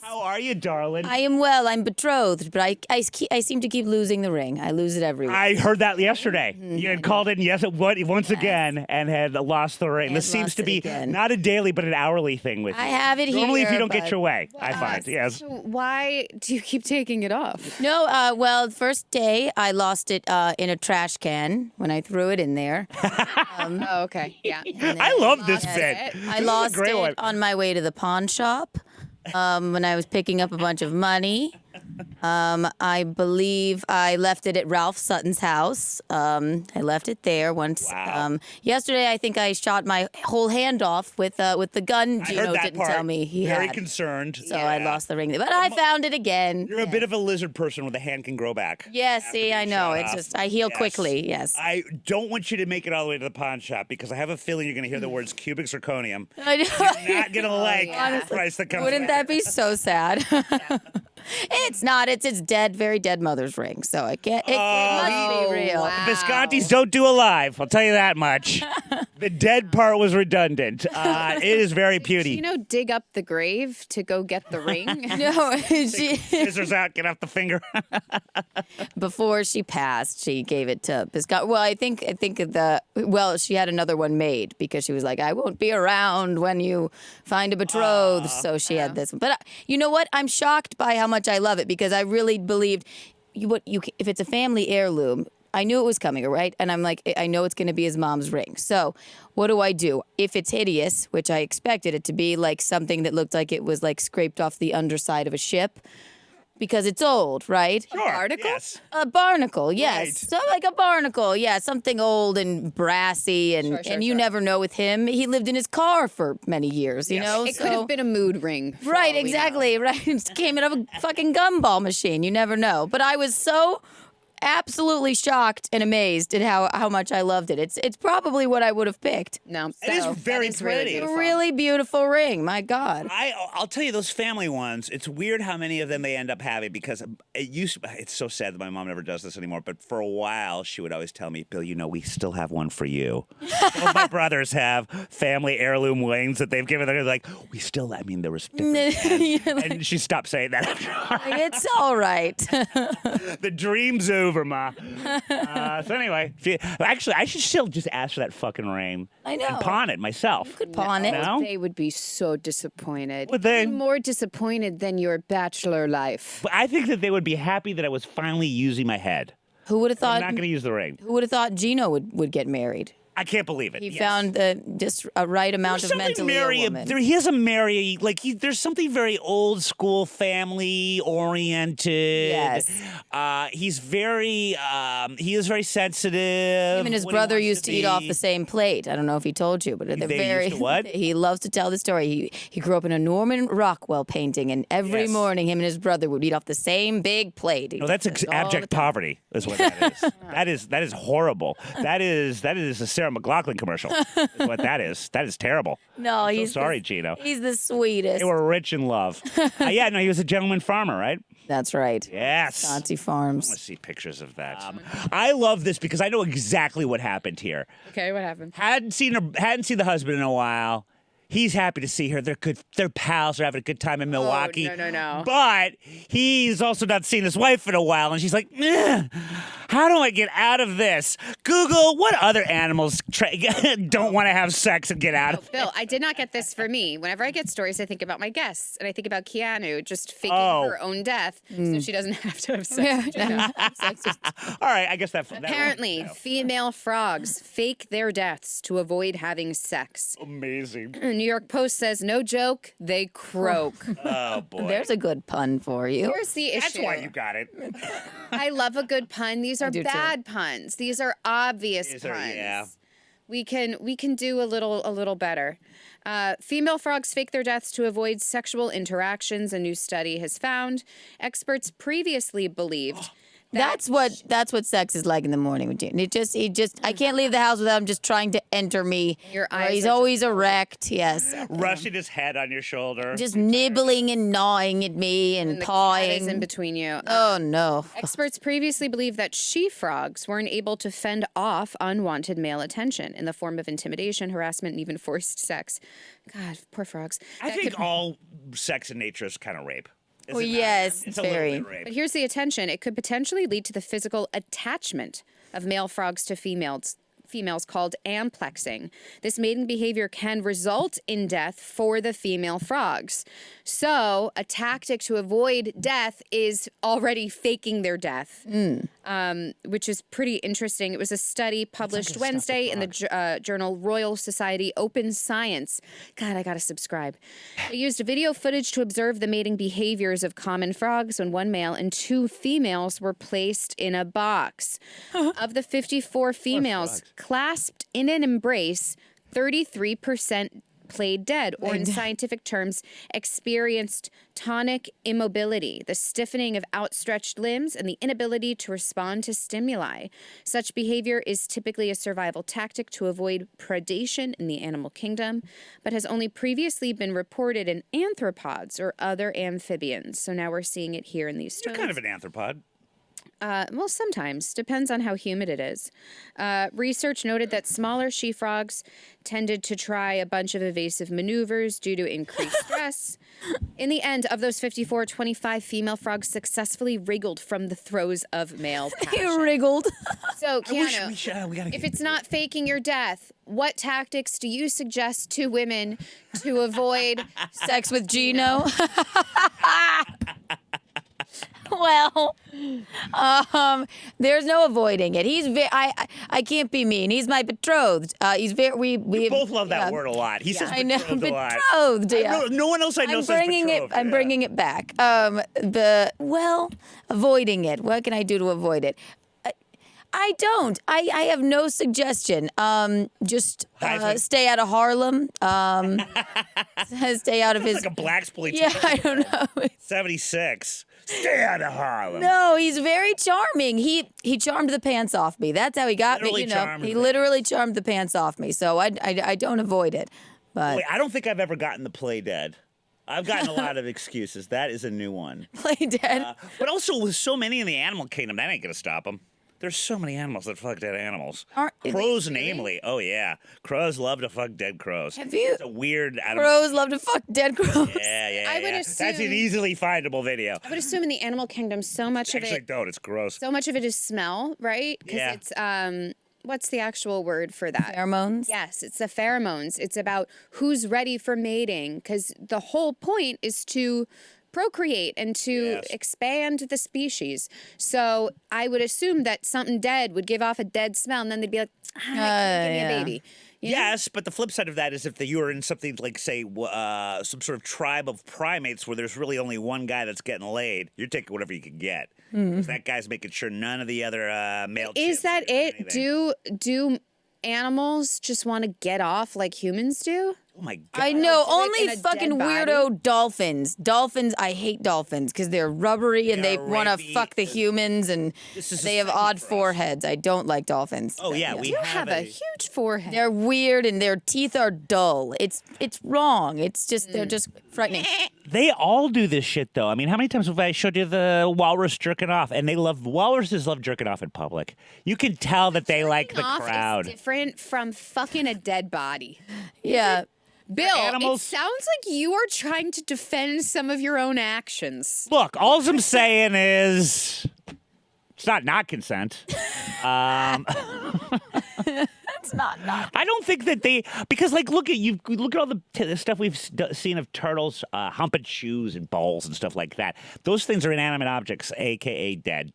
How are you, darling? I am well. I'm betrothed, but I seem to keep losing the ring. I lose it every week. I heard that yesterday. You had called in once again and had lost the ring. This seems to be not a daily but an hourly thing with you. I have it here. Normally, if you don't get your way, I find. Yes. So why do you keep taking it off? No, well, the first day I lost it in a trash can when I threw it in there. Oh, okay. Yeah. I love this bit. I lost great it one. on my way to the pawn shop when I was picking up a bunch of money. I believe I left it at Ralph Sutton's house. I left it there once. Wow. Yesterday, I think I shot my whole hand off with the gun. I Gino heard that didn't part. tell me he Very had. concerned. So I lost the ring, but I found it again. You're a bit of a lizard person with a hand can grow back. Yes, after see, being I know. shot It's off. just I heal Yes. quickly. Yes. I don't want you to make it all the way to the pawn shop because I have a feeling you're going to hear the words cubic zirconium. I know. Not going to like yeah. the price that comes Wouldn't with that it. be so sad? It's not. It's its dead, very dead mother's ring. So it can't. It must be real. wow. Visconti's don't do alive. I'll tell you that much. The dead part was redundant. It is very puny. You know, dig up the grave to go get the ring. No, Scissors out, get off the finger. before she passed, she gave it to Biscotti. Well, I think she had another one made because she was like, I won't be around when you find a betrothed. So she had this one. But you know what? I'm shocked by how much I love it because I really believed if it's a family heirloom. I knew it was coming, right? And I'm like, I know it's going to be his mom's ring. So what do? If it's hideous, which I expected it to be, like something that looked like it was like scraped off the underside of a ship, because it's old, right? Sure. barnacle? Yes. A barnacle, yes. Right. So like a barnacle, yeah, something old and brassy, and you never know with him. He lived in his car for many years, you Yes. know. It could have been a mood ring. for Right, all we know. exactly, right. It came out of a fucking gumball machine. You never know. But I was so absolutely shocked and amazed at how much I loved it. It's probably what I would have picked. No, It is so very that is really pretty. beautiful. Really beautiful ring. My God. I'll tell you, those family ones, it's weird how many of them they end up having because it's so sad that my mom never does this anymore, but for a while she would always tell me, Bill, we still have one for you. Both my brothers have family heirloom rings that they've given. They're like, there was different You're like, and she stopped saying that. it's all right. The dream's over, Ma. So anyway, actually, I should still just ask for that fucking ring. I know. And pawn it myself. Could pawn it. No? They would be so disappointed. Would they? Even more disappointed than your bachelor life. But I think that they would be happy that I was finally using my head. Who would have I'm thought? not going to use the ring. Who would have thought Gino would get married? I can't believe it. He Yes. found just a right amount There's of something mentally ill woman. He has a there's something very old school, family oriented. Yes. He is very sensitive. Him and his when he brother wants used to eat off the same plate. I don't know if he told you, but they're They very. used to what? He loves to tell the story. He grew up in a Norman Rockwell painting, and every Yes. morning him and his brother would eat off the same big plate. No, that's All the abject time. poverty. Is what that is. that is horrible. That is a Sarah McLachlan commercial. Is what that is. That is terrible. No, I'm so he's sorry, the, Gino. He's the sweetest. They were rich in love. He was a gentleman farmer, right? That's right. Yes. Santi I Farms. want to see pictures of that. I love this because I know exactly what happened here. Okay, what happened? Hadn't seen the husband in a while. He's happy to see her. They're good. They're pals. They're having a good time in Milwaukee. no. But he's also not seen his wife in a while, and she's like, "How do I get out of this?" Google what other animals don't want to have sex and get out of. Bill, I did not get this for me. Whenever I get stories, I think about my guests, and I think about Keanu just faking her own death so she doesn't have to have sex. with Gino. All right, I guess that. Apparently, female frogs fake their deaths to avoid having sex. Amazing. New York Post says, no joke, they croak. Oh boy. There's a good pun for you. Here's the issue. That's why you got it. I love a good pun. These are do too. bad puns. These are obvious These are- puns. yeah. We can do a little better. Female frogs fake their deaths to avoid sexual interactions, a new study has found. Experts previously believed That's what sex is like in the morning with Gene. I can't leave the house without him just trying to enter me. Your eyes He's are always erect, yes. Rushing his head on your shoulder. Just nibbling and gnawing at me and the cat pawing. is in between you. Oh no. Experts previously believed that she-frogs weren't able to fend off unwanted male attention in the form of intimidation, harassment, and even forced sex. God, poor frogs. I think all sex in nature is kind of rape. Well, yes, It's very. a little bit rape. But here's the attention. It could potentially lead to the physical attachment of male frogs to females called amplexing. This mating behavior can result in death for the female frogs. So a tactic to avoid death is already faking their death, which is pretty interesting. It was a study published Wednesday in the journal Royal Society Open Science. God, I gotta subscribe. They used video footage to observe the mating behaviors of common frogs when one male and 2 females were placed in a box. Of the 54 females clasped in an embrace, 33% played dead, or in scientific terms, experienced tonic immobility, the stiffening of outstretched limbs and the inability to respond to stimuli. Such behavior is typically a survival tactic to avoid predation in the animal kingdom, but has only previously been reported in arthropods or other amphibians. So now we're seeing it here in these You're stories. kind of an arthropod. Well, sometimes. Depends on how humid it is. Research noted that smaller she-frogs tended to try a bunch of evasive maneuvers due to increased stress. In the end, of those 54, 25 female frogs successfully wriggled from the throes of male He passion. wriggled. So, I wish Keanu, we gotta if it's not faking your death, what tactics do you suggest to women to avoid Sex with Gino. Well, there's no avoiding it. I can't be mean. He's my betrothed. He's very. We both love that word a lot. He says I know, betrothed a lot. betrothed. Yeah. No one else I know says betrothed. I'm bringing it back. Avoiding it. What can I do to avoid it? I don't. I have no suggestion. Just stay out of Harlem. Stay out of his. Like a black exploitation. Yeah, I don't know. 76. Stay out of Harlem. No, he's very charming. He charmed the pants off me. That's how he got Literally me. charmed He me. literally charmed the pants off me. So I don't avoid it. But Wait, I don't think I've ever gotten the play dead. I've gotten a lot of excuses. That is a new one. play dead. But also, with so many in the animal kingdom, that ain't gonna stop them. There's so many animals that fuck dead animals. Crows, namely. Oh yeah, crows love to fuck dead crows. Have you- It's a weird animal. Crows love to fuck dead crows. Yeah. I would That's assume- an easily findable video. I would assume in the animal kingdom, so much of Actually, it, don't. It's gross. so much of it is smell, right? Because Yeah. it's what's the actual word for that? Pheromones. Yes, it's the pheromones. It's about who's ready for mating, because the whole point is to procreate and to Yes. expand the species. So I would assume that something dead would give off a dead smell, and then they'd be like, give me yeah. a baby. You know? Yes, but the flip side of that is if you were in something like, say, some sort of tribe of primates where there's really only one guy that's getting laid, you're taking whatever you can get. 'Cause that guy's making sure none of the other male Is chimps that are doing it? anything. Do animals just want to get off like humans do? Oh my God. I know. do it Only in a fucking dead body? weirdo dolphins. Dolphins. I hate dolphins because they're rubbery and They they are want to rapey. fuck the humans and This is a they have segment odd for us. foreheads. I don't like dolphins. Oh yeah, we You have a huge forehead. They're weird and their teeth are dull. It's wrong. It's just they're just frightening. They all do this shit though. I mean, how many times have I showed you the walrus jerking off? And walruses love jerking off in public. You can tell that they like the Off crowd. is different from fucking a dead body. Yeah. Bill, animals- it sounds like you are trying to defend some of your own actions. Look, all I'm saying is it's not consent. It's not. I don't think that because like look at all the stuff we've seen of turtles humping shoes and balls and stuff like that. Those things are inanimate objects, aka dead.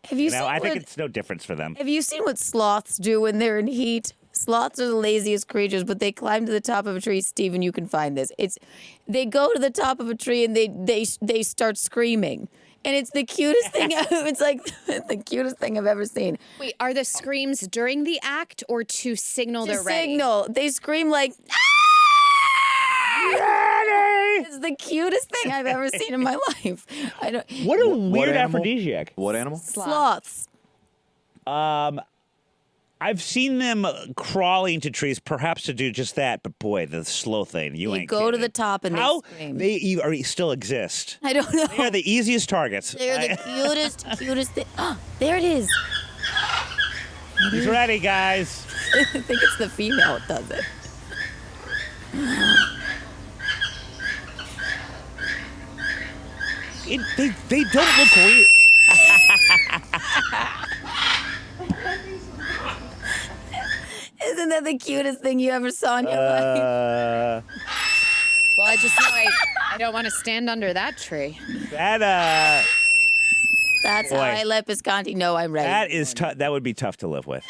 Have you You know, seen I think what, it's no difference for them. have you seen what sloths do when they're in heat? Sloths are the laziest creatures, but they climb to the top of a tree. Steven, you can find this. They go to the top of a tree and they start screaming. And it's the cutest thing. It's like the cutest thing I've ever seen. Wait, are the screams during the act or to signal To they're ready? signal. They scream like, Ready! it's the cutest thing I've ever seen in my life. I don't. What a weird animal? aphrodisiac. What animal? Sloths. I've seen them crawling to trees, perhaps to do just that. But boy, the slow thing, you ain't go to kidding. the top and How they scream. they still exist. I don't know. They are the easiest targets. They're the cutest thing. Oh, there it is. He's ready, guys. I think it's the female that does it. They don't look weird. Isn't that the cutest thing you ever saw in your life? Well, I just know I don't want to stand under that tree. That That's how boy. I let Bisconti know I'm ready. that is tough. That would be tough to live with.